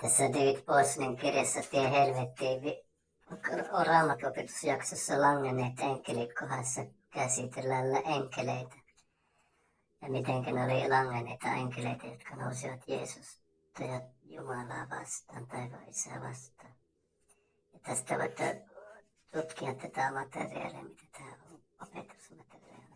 Tässä Pawsonin kirjassa Helvettiin Raamatunopetusjaksossa Langenneet enkelit kohdassa käsitellään enkeleitä. Ja mitenkä ne oli langenneita enkeleitä, jotka nousivat Jeesusta ja Jumalaa vastaan, taivaan Isää vastaan. Ja tästä voitte tutkia tätä materiaalia, mitä tämä on opetusmateriaali.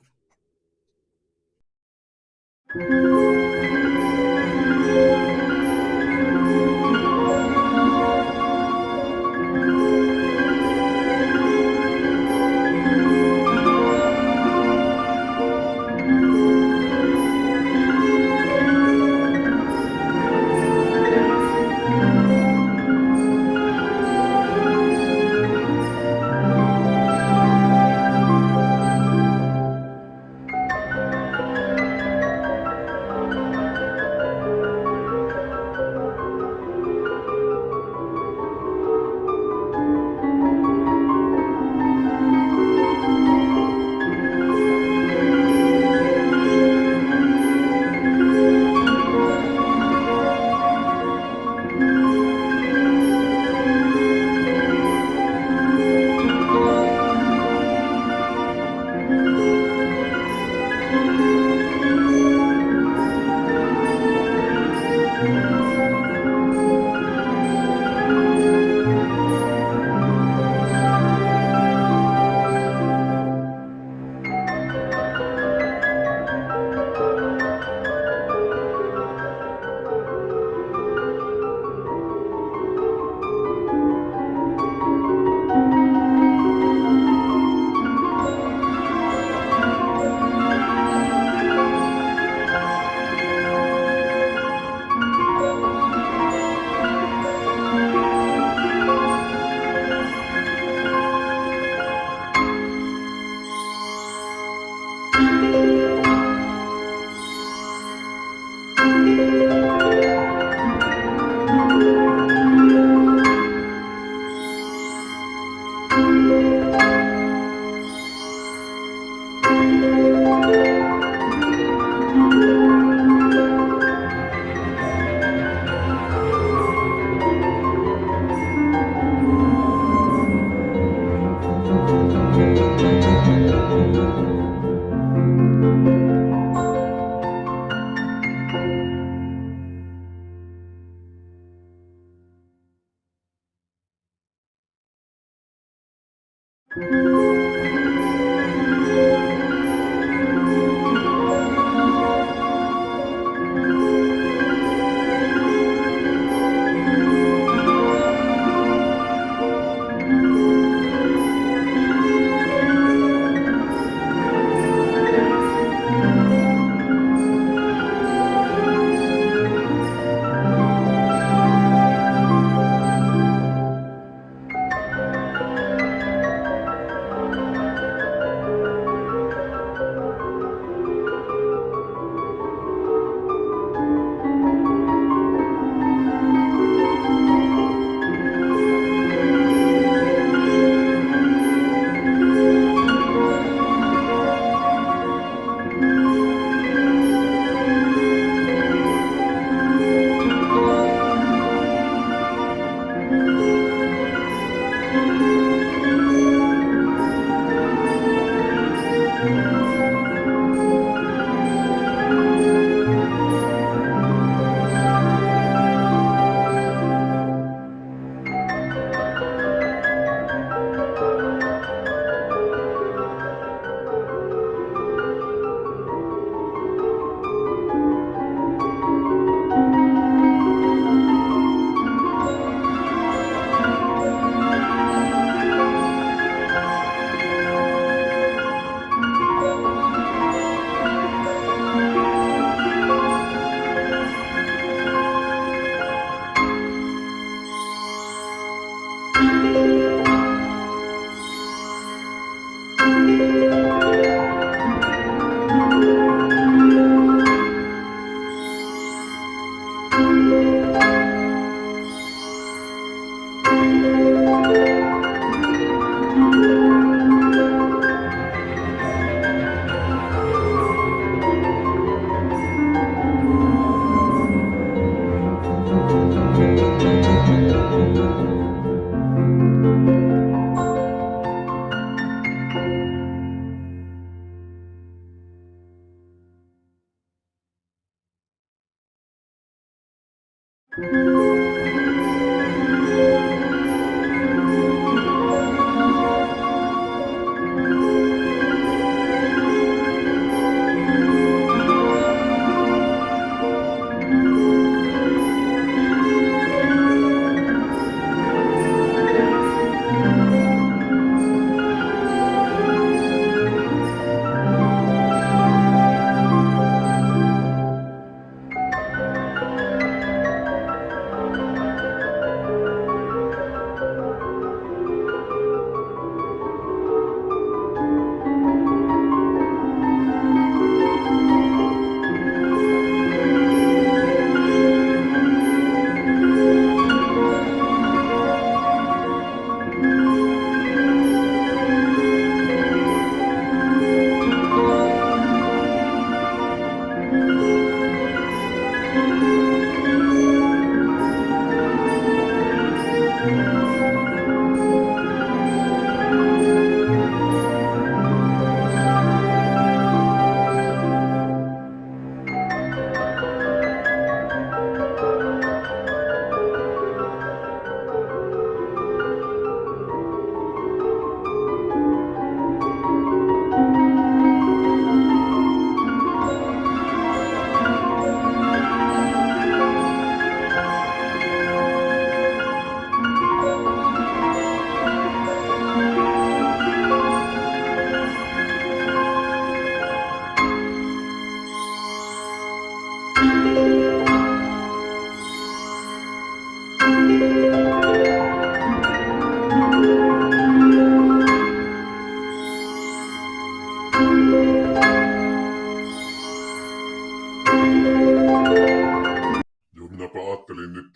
Minäpä ajattelin nyt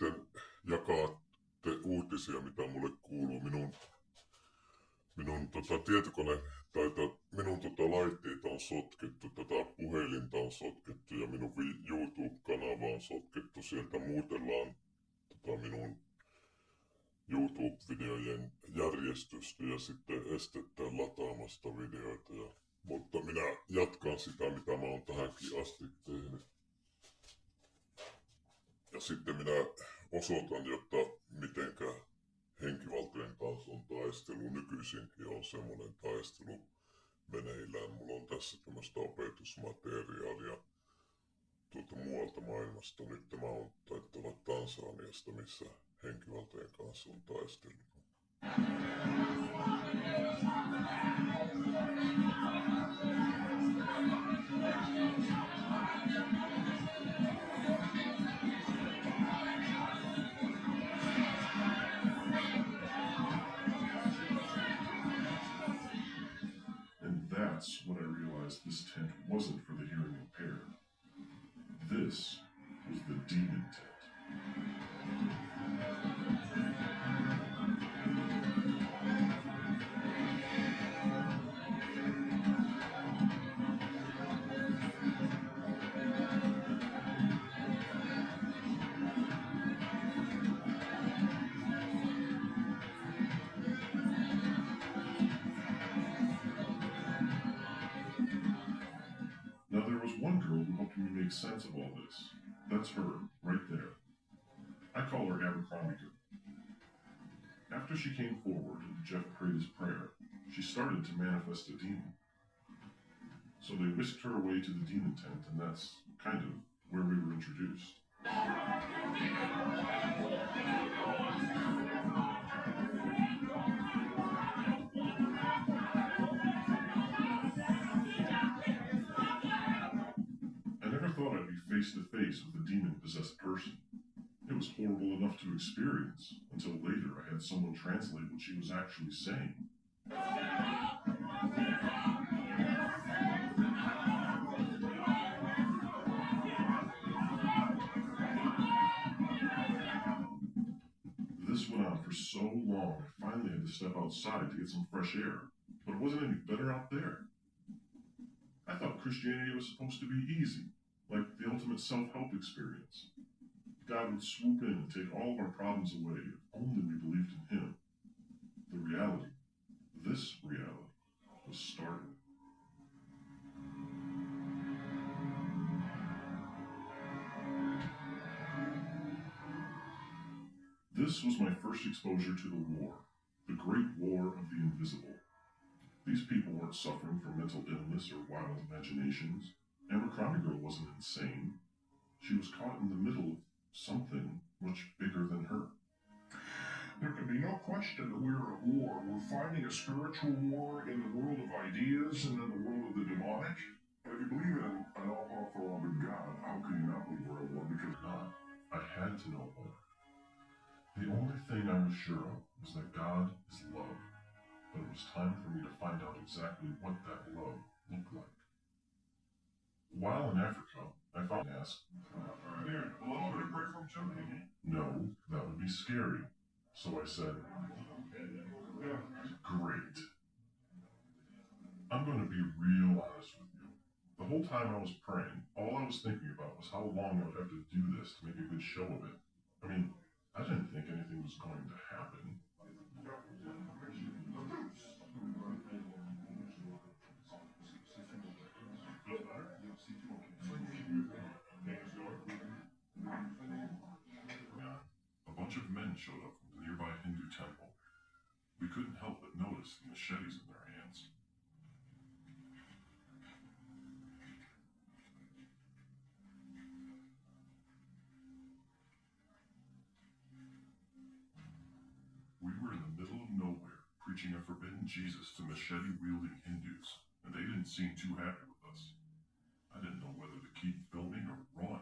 jakaa uutisia, mitä mulle kuuluu. Minun tietokone tai minun laitteita on sotkettu, tätä puhelinta on sotkettu ja minun YouTube-kanava on sotkettu. Sieltä muutellaan minun YouTube-videojen järjestystä ja sitten estetään lataamasta videoita. Mutta minä jatkan sitä, mitä mä oon tähänkin asti tehnyt. Ja sitten minä osoitan, jotta mitenkä henkivaltojen kanssa on taistelu. Nykyisinkin on semmoinen taistelu meneillään. Mulla on tässä tämmöistä opetusmateriaalia muualta maailmasta. Nyt tämä on taitaa olla Tansaniasta, missä henkivaltojen kanssa on taistelu. That's when I realized this tent wasn't for the hearing impaired. This was the demon tent. Now there was one girl who helped me make sense of all this. That's her, right there. I call her Abercrombie Girl. After she came forward and Jeff prayed his prayer, she started to manifest a demon. So they whisked her away to the demon tent, and that's kind of where we were introduced. I never thought I'd be face to face with a demon-possessed person. It was horrible enough to experience, until later I had someone translate what she was actually saying. This went on for so long, I finally had to step outside to get some fresh air. But it wasn't any better out there. I thought Christianity was supposed to be easy, like the ultimate self-help experience. God would swoop in and take all of our problems away if only we believed in Him. The reality, this reality, was startling. This was my first exposure to the war, the great war of the invisible. These people weren't suffering from mental illness or wild imaginations. Abercrombie Girl wasn't insane. She was caught in the middle of something much bigger than her. There can be no question that we're at war. We're fighting a spiritual war in the world of ideas and in the world of the demonic. But if you believe in an all-powerful, all-big God, how can you not believe we're at war? Because not. I had to know more. The only thing I was sure of was that God is love. But it was time for me to find out exactly what that love looked like. While in Africa, I found asked, Here, a little bit of break from Germany. no, that would be scary. So I said, great. I'm going to be real honest with you. The whole time I was praying, all I was thinking about was how long I would have to do this to make a good show of it. I mean, I didn't think anything was going to happen. A bunch of men showed up from the nearby Hindu temple. We couldn't help but notice the machetes in their hands. We were in the middle of nowhere, preaching a forbidden Jesus to machete-wielding Hindus, and they didn't seem too happy with us. I didn't know whether to keep filming or run.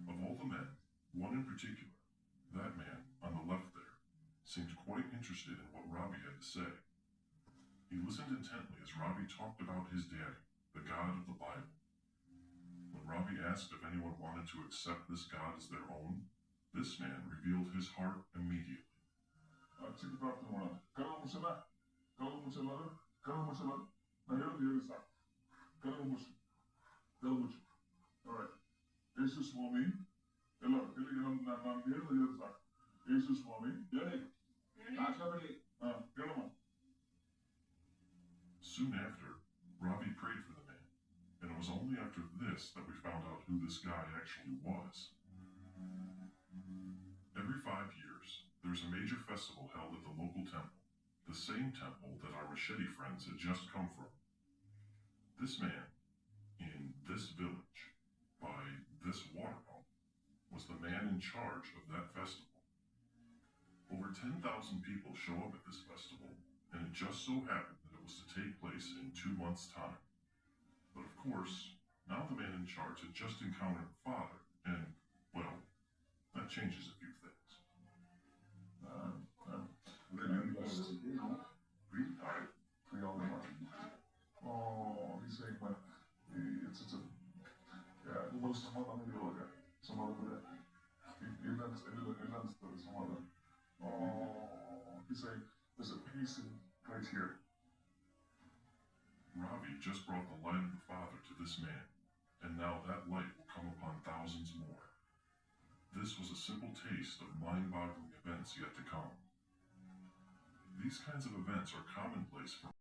Of all the men, one in particular, that man on the left there, seemed quite interested in what Robbie had to say. He listened intently as Robbie talked about his daddy, the God of the Bible. When Robbie asked if anyone wanted to accept this God as their own, this man revealed his heart immediately. Alright. Jesus for me. Jesus for me. Soon after, Robbie prayed for the man, and it was only after this that we found out who this guy actually was. Every 5 years, there's a major festival held at the local temple, the same temple that our machete friends had just come from. This man, in this village, by this water pump, was the man in charge of that festival. Over 10,000 people show up at this festival, and it just so happened that it was to take place in 2 months' time. But of course, now the man in charge had just encountered the father, and, well, that changes a few things. Oh, he's saying, man, it's a, yeah, the most common yoga. Some other, oh, he's saying, there's a piece in right here. Robbie just brought the light of the Father to this man, and now that light will come upon thousands more. This was a simple taste of mind-boggling events yet to come. These kinds of events are commonplace for